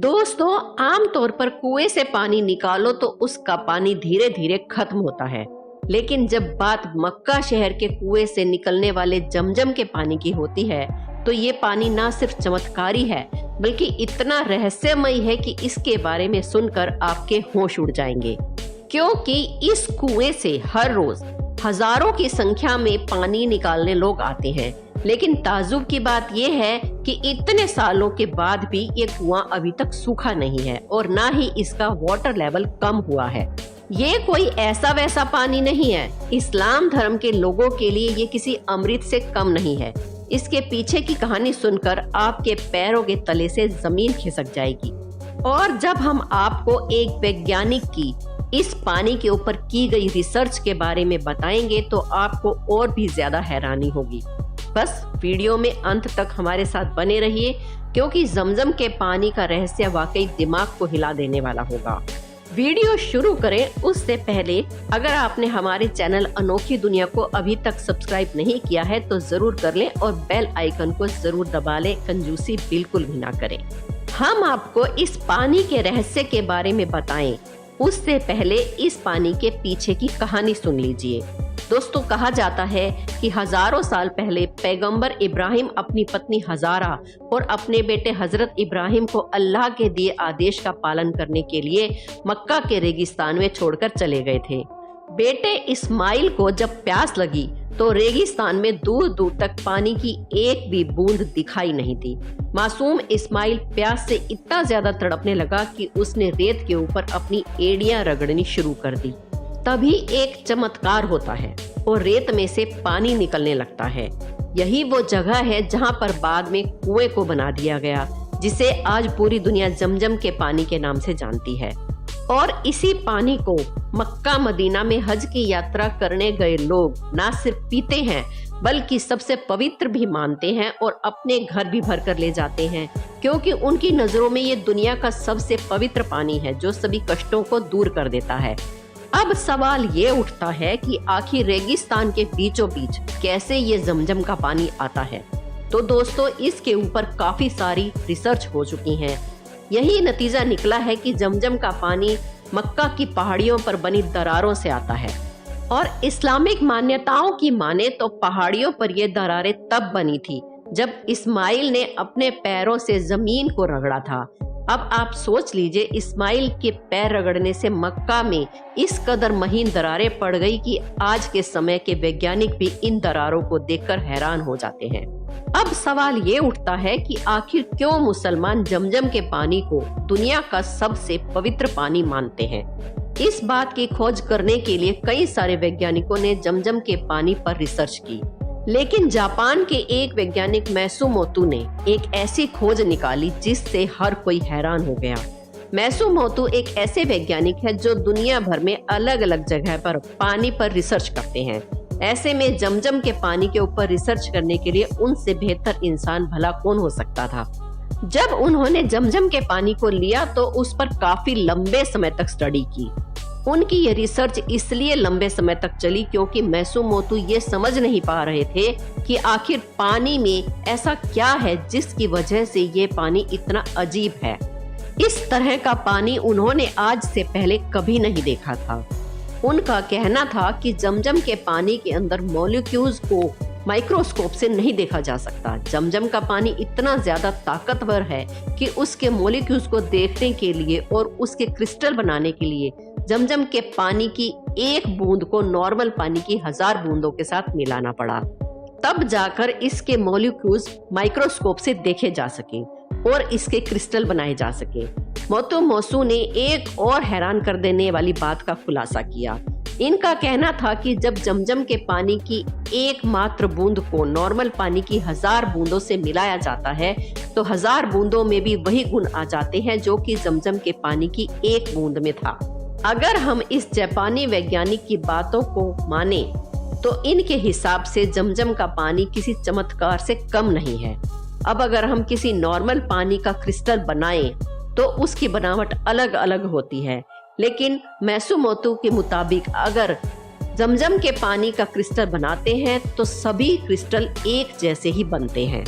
दोस्तों, आमतौर पर कुएं से पानी निकालो तो उसका पानी धीरे धीरे खत्म होता है। लेकिन जब बात मक्का शहर के कुएं से निकलने वाले जमजम के पानी की होती है तो ये पानी ना सिर्फ चमत्कारी है बल्कि इतना रहस्यमयी है कि इसके बारे में सुनकर आपके होश उड़ जाएंगे। क्योंकि इस कुएं से हर रोज हजारों की संख्या में पानी निकालने लोग आते हैं। लेकिन ताज्जुब की बात यह है कि इतने सालों के बाद भी ये कुआं अभी तक सूखा नहीं है और ना ही इसका वाटर लेवल कम हुआ है। ये कोई ऐसा वैसा पानी नहीं है। इस्लाम धर्म के लोगों के लिए ये किसी अमृत से कम नहीं है। इसके पीछे की कहानी सुनकर आपके पैरों के तले से जमीन खिसक जाएगी। और जब हम आपको एक वैज्ञानिक की इस पानी के ऊपर की गई रिसर्च के बारे में बताएंगे तो आपको और भी ज्यादा हैरानी होगी। बस वीडियो में अंत तक हमारे साथ बने रहिए क्योंकि जमजम के पानी का रहस्य वाकई दिमाग को हिला देने वाला होगा। वीडियो शुरू करें उससे पहले अगर आपने हमारे चैनल अनोखी दुनिया को अभी तक सब्सक्राइब नहीं किया है तो जरूर कर लें और बेल आइकन को जरूर दबा लें। कंजूसी बिल्कुल भी ना करें। हम आपको इस पानी के रहस्य के बारे में बताएं उससे पहले इस पानी के पीछे की कहानी सुन लीजिए। दोस्तों, कहा जाता है कि हजारों साल पहले पैगंबर इब्राहिम अपनी पत्नी हजारा और अपने बेटे हजरत इब्राहिम को अल्लाह के दिए आदेश का पालन करने के लिए मक्का के रेगिस्तान में छोड़कर चले गए थे। बेटे इस्माइल को जब प्यास लगी तो रेगिस्तान में दूर दूर तक पानी की एक भी बूंद दिखाई नहीं थी। मासूम इस्माइल प्यास से इतना ज्यादा तड़पने लगा कि उसने रेत के ऊपर अपनी एड़ियां रगड़नी शुरू कर दी। तभी एक चमत्कार होता है और रेत में से पानी निकलने लगता है। यही वो जगह है जहां पर बाद में कुएं को बना दिया गया, जिसे आज पूरी दुनिया जमजम के पानी के नाम से जानती है। और इसी पानी को मक्का मदीना में हज की यात्रा करने गए लोग ना सिर्फ पीते हैं बल्कि सबसे पवित्र भी मानते हैं और अपने घर भी भर कर ले जाते हैं, क्योंकि उनकी नजरों में ये दुनिया का सबसे पवित्र पानी है जो सभी कष्टों को दूर कर देता है। अब सवाल ये उठता है कि आखिर रेगिस्तान के बीचों बीच कैसे ये जमजम का पानी आता है। तो दोस्तों, इसके ऊपर काफी सारी रिसर्च हो चुकी है। यही नतीजा निकला है कि जमजम का पानी मक्का की पहाड़ियों पर बनी दरारों से आता है। और इस्लामिक मान्यताओं की माने तो पहाड़ियों पर ये दरारें तब बनी थी जब इस्माइल ने अपने पैरों से जमीन को रगड़ा था। अब आप सोच लीजिए, इस्माइल के पैर रगड़ने से मक्का में इस कदर महीन दरारें पड़ गई कि आज के समय के वैज्ञानिक भी इन दरारों को देखकर हैरान हो जाते हैं। अब सवाल ये उठता है कि आखिर क्यों मुसलमान जमजम के पानी को दुनिया का सबसे पवित्र पानी मानते हैं। इस बात की खोज करने के लिए कई सारे वैज्ञानिकों ने जमजम के पानी पर रिसर्च की, लेकिन जापान के एक वैज्ञानिक मैसुमोतो ने एक ऐसी खोज निकाली जिससे हर कोई हैरान हो गया। मैसुमोतो एक ऐसे वैज्ञानिक है जो दुनिया भर में अलग अलग जगह पर पानी पर रिसर्च करते हैं। ऐसे में जमजम के पानी के ऊपर रिसर्च करने के लिए उनसे बेहतर इंसान भला कौन हो सकता था। जब उन्होंने जमजम के पानी को लिया तो उस पर काफी लंबे समय तक स्टडी की। उनकी ये रिसर्च इसलिए लंबे समय तक चली क्योंकि मैसुमोतो ये समझ नहीं पा रहे थे कि आखिर पानी में ऐसा क्या है जिसकी वजह से ये पानी इतना अजीब है। इस तरह का पानी उन्होंने आज से पहले कभी नहीं देखा था। उनका कहना था कि जमजम के पानी के अंदर मॉलिक्यूल्स को माइक्रोस्कोप से नहीं देखा जा सकता। जमजम का पानी इतना ज्यादा ताकतवर है कि उसके मॉलिक्यूल्स को देखने के लिए और उसके क्रिस्टल बनाने के लिए जमजम के पानी की एक बूंद को नॉर्मल पानी की 1000 बूंदों के साथ मिलाना पड़ा। तब जाकर इसके मॉलिक्यूल्स माइक्रोस्कोप से देखे जा सके और इसके क्रिस्टल बनाए जा सके। मोतोमोसू ने एक और हैरान कर देने वाली बात का खुलासा किया। इनका कहना था कि जब जमजम के पानी की एकमात्र बूंद को नॉर्मल पानी की 1000 बूंदों से मिलाया जाता है तो 1000 बूंदों में भी वही गुण आ जाते हैं जो कि जमजम के पानी की एक बूंद में था। अगर हम इस जापानी वैज्ञानिक की बातों को माने तो इनके हिसाब से जमजम का पानी किसी चमत्कार से कम नहीं है। अब अगर हम किसी नॉर्मल पानी का क्रिस्टल बनाएं तो उसकी बनावट अलग अलग होती है, लेकिन मैसुमोतो के मुताबिक अगर जमजम के पानी का क्रिस्टल बनाते हैं तो सभी क्रिस्टल एक जैसे ही बनते हैं।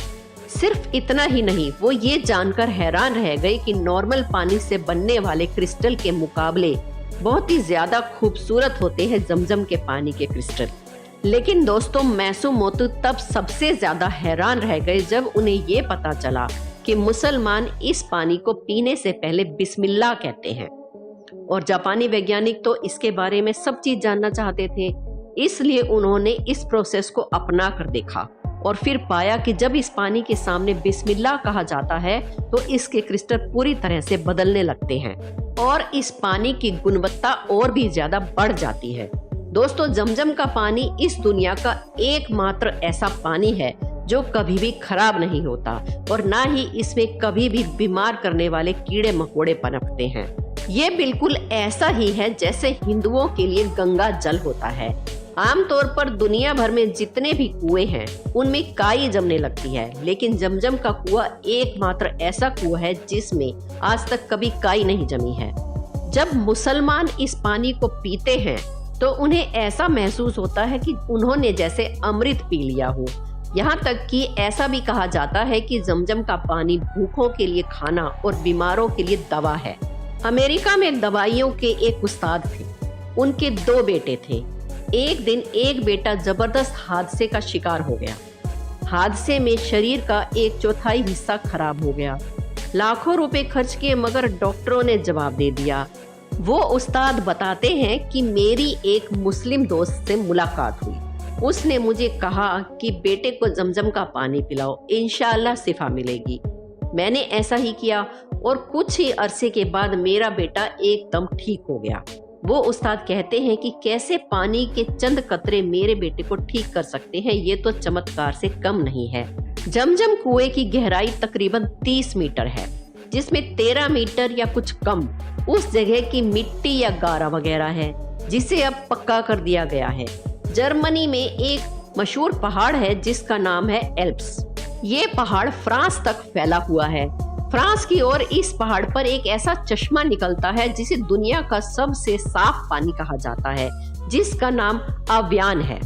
सिर्फ इतना ही नहीं, वो ये जानकर हैरान रह गए कि नॉर्मल पानी से बनने वाले क्रिस्टल के मुकाबले बहुत ही ज्यादा खूबसूरत होते हैं जमजम के पानी के क्रिस्टल। लेकिन दोस्तों, मैसूमोतू तब सबसे ज्यादा हैरान रह गए जब उन्हें ये पता चला कि मुसलमान इस पानी को पीने से पहले बिस्मिल्लाह कहते हैं। और जापानी वैज्ञानिक तो इसके बारे में सब चीज जानना चाहते थे, इसलिए उन्होंने इस प्रोसेस को अपना कर देखा और फिर पाया कि जब इस पानी के सामने बिस्मिल्लाह कहा जाता है तो इसके क्रिस्टल पूरी तरह से बदलने लगते हैं और इस पानी की गुणवत्ता और भी ज्यादा बढ़ जाती है। दोस्तों, जमजम का पानी इस दुनिया का एकमात्र ऐसा पानी है जो कभी भी खराब नहीं होता और ना ही इसमें कभी भी बीमार करने वाले कीड़े मकोड़े पनपते हैं। ये बिल्कुल ऐसा ही है जैसे हिंदुओं के लिए गंगा जल होता है। आमतौर पर दुनिया भर में जितने भी कुएं हैं उनमें काई जमने लगती है, लेकिन जमजम का कुआं एकमात्र ऐसा कुआं है जिसमें आज तक कभी काई नहीं जमी है। जब मुसलमान इस पानी को पीते हैं तो उन्हें ऐसा महसूस होता है कि उन्होंने जैसे अमृत पी लिया हो। यहाँ तक कि ऐसा भी कहा जाता है कि जमजम का पानी भूखों के लिए खाना और बीमारों के लिए दवा है। अमेरिका में दवाइयों के एक उस्ताद थे, उनके 2 बेटे थे। एक दिन एक बेटा जबरदस्त हादसे का शिकार हो गया। हादसे में शरीर का 1/4 हिस्सा खराब हो गया। लाखों रुपए खर्च किए मगर डॉक्टरों ने जवाब दे दिया। वो उस्ताद बताते हैं कि मेरी एक मुस्लिम दोस्त से मुलाकात हुई। उसने मुझे कहा कि बेटे को जमजम का पानी पिलाओ, इंशाअल्लाह शिफा मिलेगी। मैंने ऐसा ही किया और कुछ ही अरसे के बाद मेरा बेटा एकदम ठीक हो गया। वो उस्ताद कहते हैं कि कैसे पानी के चंद कतरे मेरे बेटे को ठीक कर सकते हैं, ये तो चमत्कार से कम नहीं है। जमजम कुएं की गहराई तकरीबन 30 मीटर है, जिसमें 13 मीटर या कुछ कम उस जगह की मिट्टी या गारा वगैरह है, जिसे अब पक्का कर दिया गया है। जर्मनी में एक मशहूर पहाड़ है जिसका नाम है एल्प्स। ये पहाड़ फ्रांस तक फैला हुआ है। फ्रांस की ओर इस पहाड़ पर एक ऐसा चश्मा निकलता है जिसे दुनिया का सबसे साफ पानी कहा जाता है, जिसका नाम आव्यान है।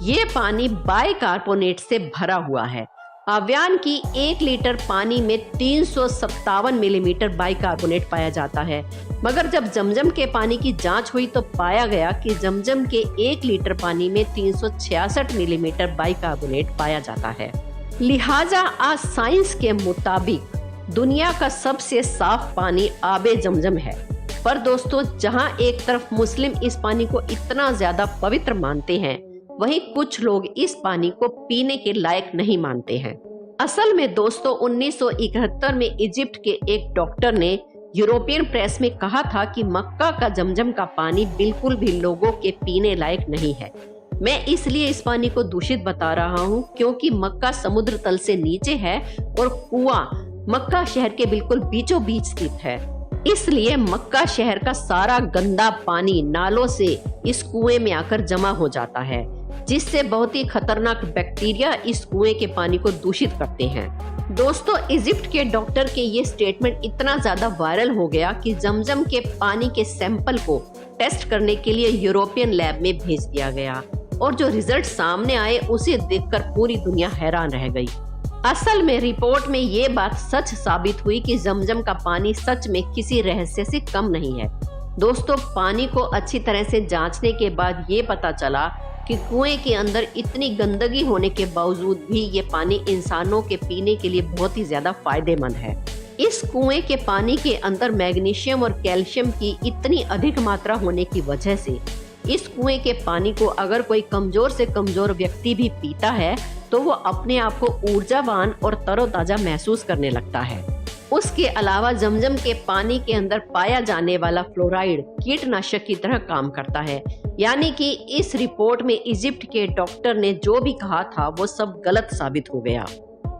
ये पानी बाइकार्बोनेट से भरा हुआ है। आव्यान की 1 लीटर पानी में 357 मिलीमीटर बाइकार्बोनेट पाया जाता है, मगर जब जमजम के पानी की जांच हुई तो पाया गया कि जमजम के 1 लीटर पानी में 366 मिलीमीटर बाइकार्बोनेट पाया जाता है। लिहाजा आज साइंस के मुताबिक दुनिया का सबसे साफ पानी आबे जमजम है। पर दोस्तों, जहां एक तरफ मुस्लिम इस पानी को इतना ज्यादा पवित्र मानते हैं, वहीं कुछ लोग इस पानी को पीने के लायक नहीं मानते हैं। असल में दोस्तों, 1971 में इजिप्ट के एक डॉक्टर ने यूरोपियन प्रेस में कहा था कि मक्का का जमजम का पानी बिल्कुल भी लोगों के पीने लायक नहीं है। मैं इसलिए इस पानी को दूषित बता रहा हूँ क्योंकि मक्का समुद्र तल से नीचे है और कुआं मक्का शहर के बिल्कुल बीचों बीच स्थित है। इसलिए मक्का शहर का सारा गंदा पानी नालों से इस कुएं में आकर जमा हो जाता है, जिससे बहुत ही खतरनाक बैक्टीरिया इस कुएं के पानी को दूषित करते हैं। दोस्तों, इजिप्ट के डॉक्टर के ये स्टेटमेंट इतना ज्यादा वायरल हो गया कि जमजम के पानी के सैंपल को टेस्ट करने के लिए यूरोपियन लैब में भेज दिया गया और जो रिजल्ट सामने आए उसे देखकर पूरी दुनिया हैरान रह गई। असल में रिपोर्ट में ये बात सच साबित हुई कि जमजम का पानी सच में किसी रहस्य से कम नहीं है। दोस्तों, पानी को अच्छी तरह से जांचने के बाद ये पता चला कि कुएं के अंदर इतनी गंदगी होने के बावजूद भी ये पानी इंसानों के पीने के लिए बहुत ही ज्यादा फायदेमंद है। इस कुएं के पानी के अंदर मैग्नीशियम और कैल्शियम की इतनी अधिक मात्रा होने की वजह से इस कुएं के पानी को अगर कोई कमजोर से कमजोर व्यक्ति भी पीता है तो वो अपने आप को ऊर्जावान और तरोताजा महसूस करने लगता है। उसके अलावा जमजम के पानी के अंदर पाया जाने वाला फ्लोराइड कीटनाशक की तरह काम करता है, यानी कि इस रिपोर्ट में इजिप्ट के डॉक्टर ने जो भी कहा था वो सब गलत साबित हो गया।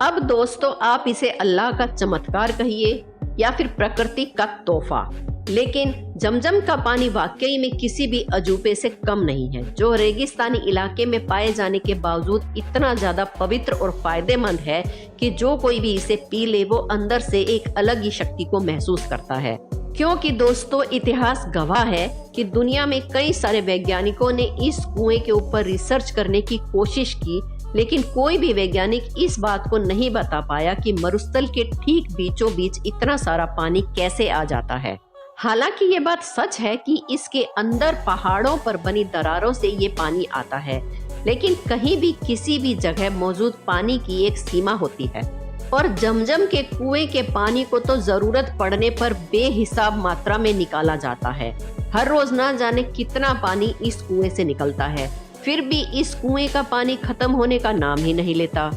अब दोस्तों, आप इसे अल्लाह का चमत्कार कहिए या फिर प्रकृति का तोहफा, लेकिन जमजम का पानी वाकई में किसी भी अजूबे से कम नहीं है, जो रेगिस्तानी इलाके में पाए जाने के बावजूद इतना ज्यादा पवित्र और फायदेमंद है कि जो कोई भी इसे पी ले वो अंदर से एक अलग ही शक्ति को महसूस करता है। क्योंकि दोस्तों, इतिहास गवाह है कि दुनिया में कई सारे वैज्ञानिकों ने इस कुएं के ऊपर रिसर्च करने की कोशिश की, लेकिन कोई भी वैज्ञानिक इस बात को नहीं बता पाया कि मरुस्थल के ठीक बीचों बीच इतना सारा पानी कैसे आ जाता है। हालांकि ये बात सच है कि इसके अंदर पहाड़ों पर बनी दरारों से ये पानी आता है, लेकिन कहीं भी किसी भी जगह मौजूद पानी की एक सीमा होती है और जमजम के कुएं के पानी को तो जरूरत पड़ने पर बेहिसाब मात्रा में निकाला जाता है। हर रोज ना जाने कितना पानी इस कुएं से निकलता है, फिर भी इस कुएं का पानी खत्म होने का नाम ही नहीं लेता।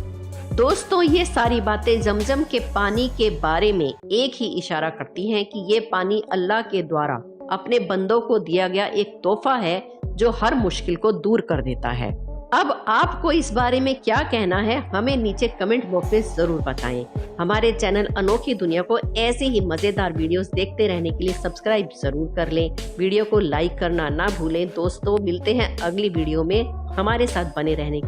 दोस्तों, ये सारी बातें जमजम के पानी के बारे में एक ही इशारा करती हैं कि ये पानी अल्लाह के द्वारा अपने बंदों को दिया गया एक तोहफा है जो हर मुश्किल को दूर कर देता है। अब आपको इस बारे में क्या कहना है, हमें नीचे कमेंट बॉक्स में जरूर बताएं। हमारे चैनल अनोखी दुनिया को ऐसे ही मजेदार वीडियोस देखते रहने के लिए सब्सक्राइब जरूर कर लें। वीडियो को लाइक करना ना भूलें। दोस्तों, मिलते हैं अगली वीडियो में। हमारे साथ बने रहने